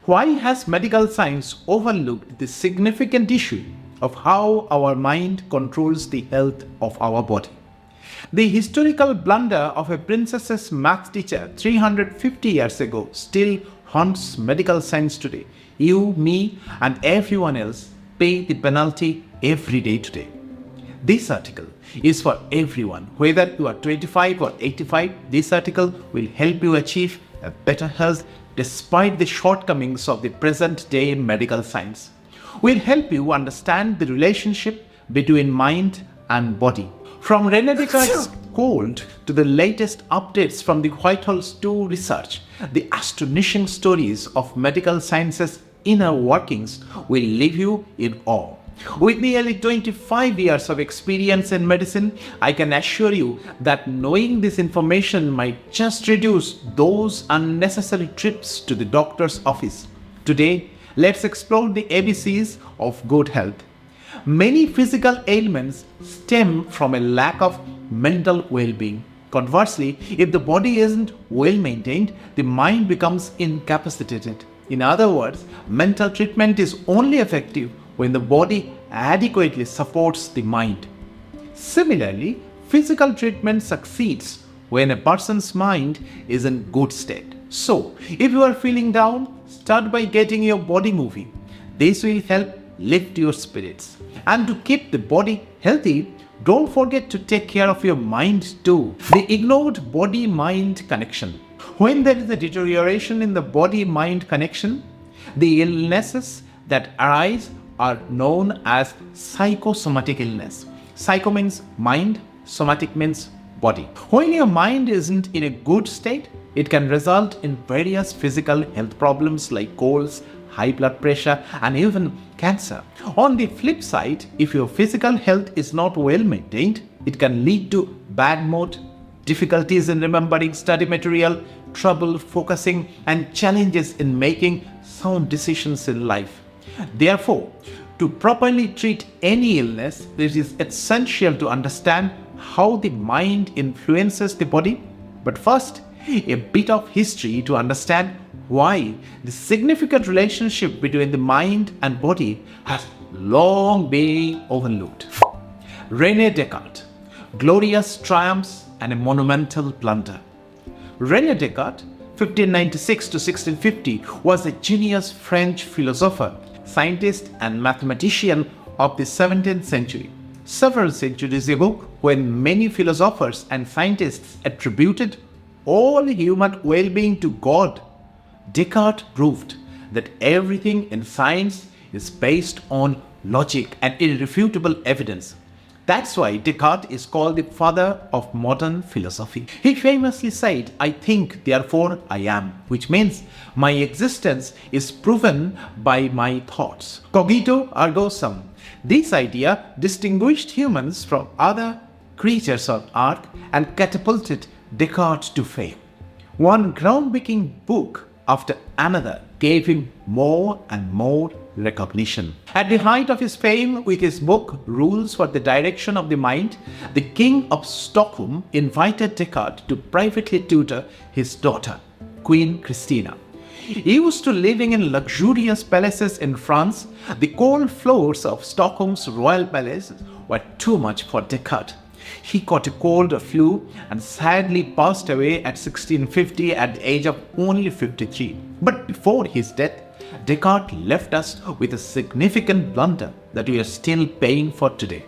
Why has medical science overlooked the significant issue of how our mind controls the health of our body? The historical blunder of a princess's math teacher 350 years ago still haunts medical science today. You, me, and everyone else pay the penalty every day today. This article is for everyone. Whether you are 25 or 85, this article will help you achieve a better health despite the shortcomings of the present day medical science. We'll help you understand the relationship between mind and body. From René Descartes' quote to the latest updates from the Whitehall 2 research, the astonishing stories of medical science's inner workings will leave you in awe. With nearly 25 years of experience in medicine, I can assure you that knowing this information might just reduce those unnecessary trips to the doctor's office. Today, let's explore the ABCs of good health. Many physical ailments stem from a lack of mental well-being. Conversely, if the body isn't well maintained, the mind becomes incapacitated. In other words, mental treatment is only effective when the body adequately supports the mind. Similarly, physical treatment succeeds when a person's mind is in good state. So, if you are feeling down, start by getting your body moving. This will help lift your spirits. And to keep the body healthy, don't forget to take care of your mind too. The ignored body-mind connection. When there is a deterioration in the body-mind connection, the illnesses that arise are known as psychosomatic illness. Psycho means mind, somatic means body. When your mind isn't in a good state, it can result in various physical health problems like colds, high blood pressure, and even cancer. On the flip side, if your physical health is not well maintained, it can lead to bad mood, difficulties in remembering study material, trouble focusing, and challenges in making sound decisions in life. Therefore, to properly treat any illness, it is essential to understand how the mind influences the body. But first, a bit of history to understand why the significant relationship between the mind and body has long been overlooked. René Descartes, glorious triumphs and a monumental blunder. René Descartes, 1596 to 1650, was a genius French philosopher, scientist and mathematician of the 17th century. Several centuries ago, when many philosophers and scientists attributed all human well-being to God, Descartes proved that everything in science is based on logic and irrefutable evidence. That's why Descartes is called the father of modern philosophy. He famously said, "I think, therefore I am," which means my existence is proven by my thoughts. Cogito ergo sum. This idea distinguished humans from other creatures on earth and catapulted Descartes to fame. One groundbreaking book after another gave him more and more recognition. At the height of his fame with his book Rules for the Direction of the Mind, the King of Stockholm invited Descartes to privately tutor his daughter, Queen Christina. Used to living in luxurious palaces in France, the cold floors of Stockholm's royal palace were too much for Descartes. He caught a cold or flu and sadly passed away at 1650 at the age of only 53. But before his death, Descartes left us with a significant blunder that we are still paying for today.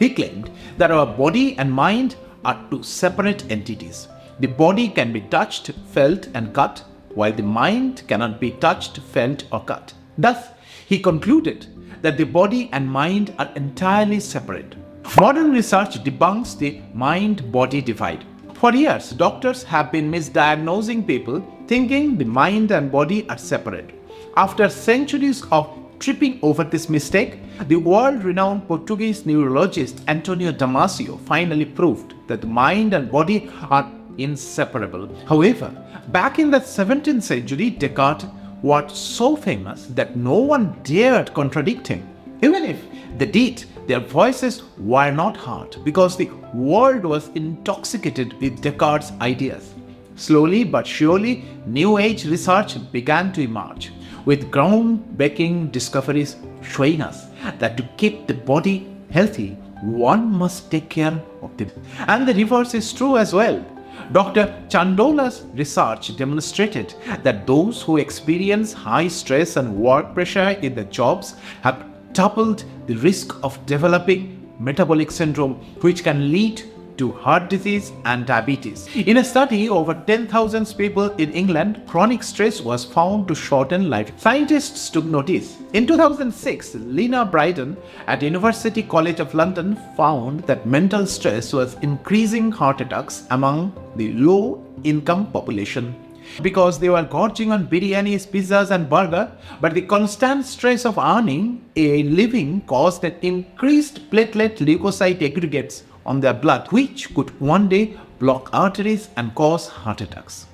He claimed that our body and mind are two separate entities. The body can be touched, felt, and cut, while the mind cannot be touched, felt, or cut. Thus, he concluded that the body and mind are entirely separate. Modern research debunks the mind-body divide. For years, doctors have been misdiagnosing people, thinking the mind and body are separate. After centuries of tripping over this mistake, the world-renowned Portuguese neurologist Antonio Damasio finally proved that the mind and body are inseparable. However, back in the 17th century, Descartes was so famous that no one dared contradict him. Even if they did, their voices were not heard because the world was intoxicated with Descartes' ideas. Slowly but surely, New Age research began to emerge, with groundbreaking discoveries showing us that to keep the body healthy, one must take care of the body. And the reverse is true as well. Dr. Chandola's research demonstrated that those who experience high stress and work pressure in their jobs have doubled the risk of developing metabolic syndrome, which can lead to heart disease and diabetes. In a study over 10,000 people in England, chronic stress was found to shorten life. Scientists took notice. In 2006, Lena Bryden at University College of London found that mental stress was increasing heart attacks among the low-income population because they were gorging on biryanis, pizzas and burger, but the constant stress of earning a living caused an increased platelet leukocyte aggregates on their blood, which could one day block arteries and cause heart attacks.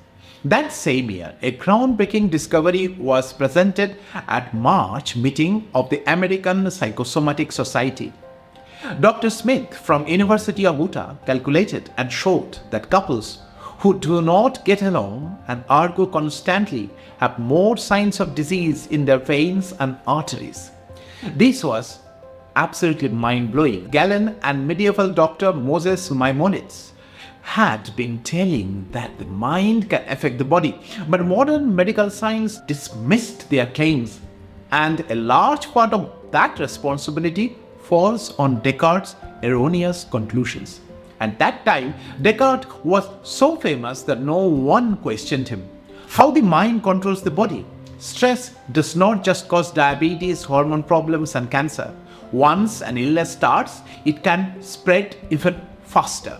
That same year, a groundbreaking discovery was presented at March meeting of the American Psychosomatic Society. Dr. Smith from University of Utah calculated and showed that couples who do not get along and argue constantly have more signs of disease in their veins and arteries. This was absolutely mind-blowing. Galen and medieval Dr. Moses Maimonides had been telling that the mind can affect the body, but modern medical science dismissed their claims, and a large part of that responsibility falls on Descartes' erroneous conclusions. At that time, Descartes was so famous that no one questioned him. How the mind controls the body. Stress does not just cause diabetes, hormone problems, and cancer. Once an illness starts, it can spread even faster.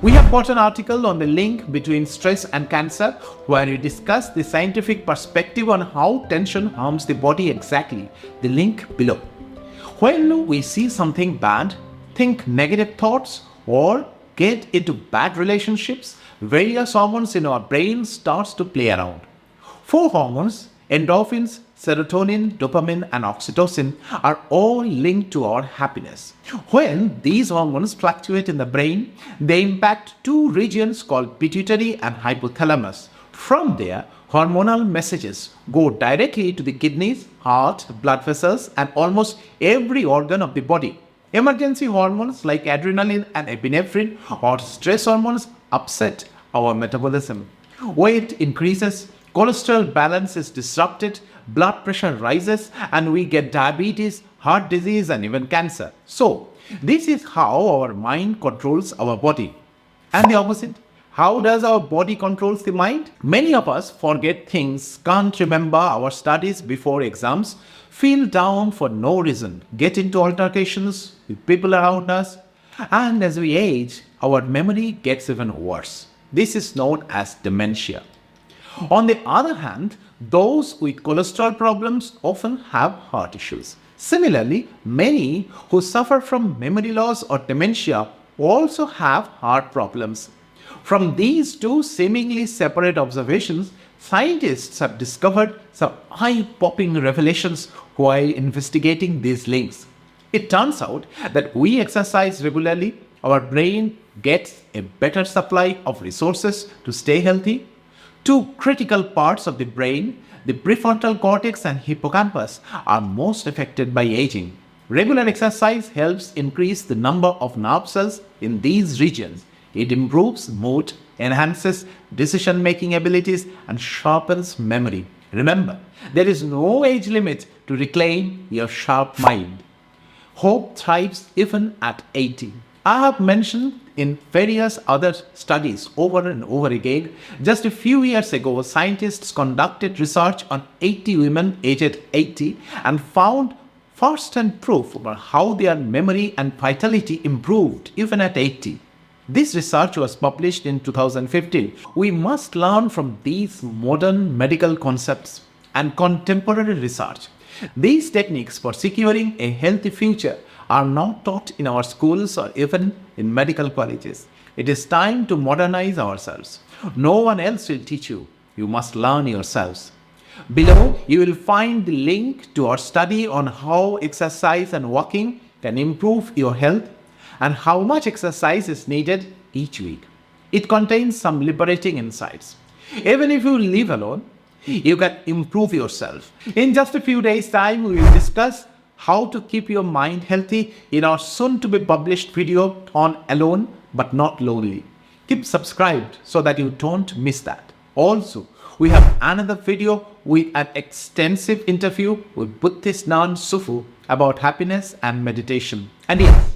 We have got an article on the link between stress and cancer where we discuss the scientific perspective on how tension harms the body exactly. The link below. When we see something bad, think negative thoughts, or get into bad relationships, various hormones in our brain starts to play around. 4 hormones, endorphins, serotonin, dopamine, and oxytocin, are all linked to our happiness. When these hormones fluctuate in the brain, they impact 2 regions called pituitary and hypothalamus. From there, hormonal messages go directly to the kidneys, heart, blood vessels, and almost every organ of the body. Emergency hormones like adrenaline and epinephrine or stress hormones upset our metabolism. Weight increases, cholesterol balance is disrupted, blood pressure rises, and we get diabetes, heart disease, and even cancer. So, this is how our mind controls our body. And the opposite, how does our body controls the mind? Many of us forget things, can't remember our studies before exams, feel down for no reason, get into altercations with people around us, and as we age, our memory gets even worse. This is known as dementia. On the other hand, those with cholesterol problems often have heart issues. Similarly, many who suffer from memory loss or dementia also have heart problems. From these 2 seemingly separate observations, scientists have discovered some eye-popping revelations while investigating these links. It turns out that we exercise regularly, our brain gets a better supply of resources to stay healthy. 2 critical parts of the brain, the prefrontal cortex and hippocampus, are most affected by aging. Regular exercise helps increase the number of nerve cells in these regions. It improves mood, enhances decision-making abilities, and sharpens memory. Remember, there is no age limit to reclaim your sharp mind. Hope thrives even at 80. I have mentioned in various other studies over and over again, just a few years ago, scientists conducted research on 80 women aged 80 and found first-hand proof about how their memory and vitality improved even at 80. This research was published in 2015. We must learn from these modern medical concepts and contemporary research. These techniques for securing a healthy future are not taught in our schools or even in medical colleges. It is time to modernize ourselves. No one else will teach you. You must learn yourselves. Below, you will find the link to our study on how exercise and walking can improve your health and how much exercise is needed each week. It contains some liberating insights. Even if you live alone, you can improve yourself. In just a few days' time, we will discuss how to keep your mind healthy in our soon to be published video on Alone but Not Lonely. Keep subscribed so that you don't miss that. Also, we have another video with an extensive interview with Buddhist nun Sufu about happiness and meditation. And yes,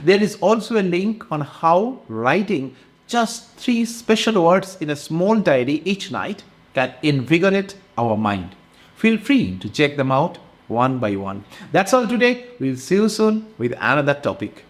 there is also a link on how writing just 3 special words in a small diary each night can invigorate our mind. Feel free to check them out one by one. That's all today. We'll see you soon with another topic.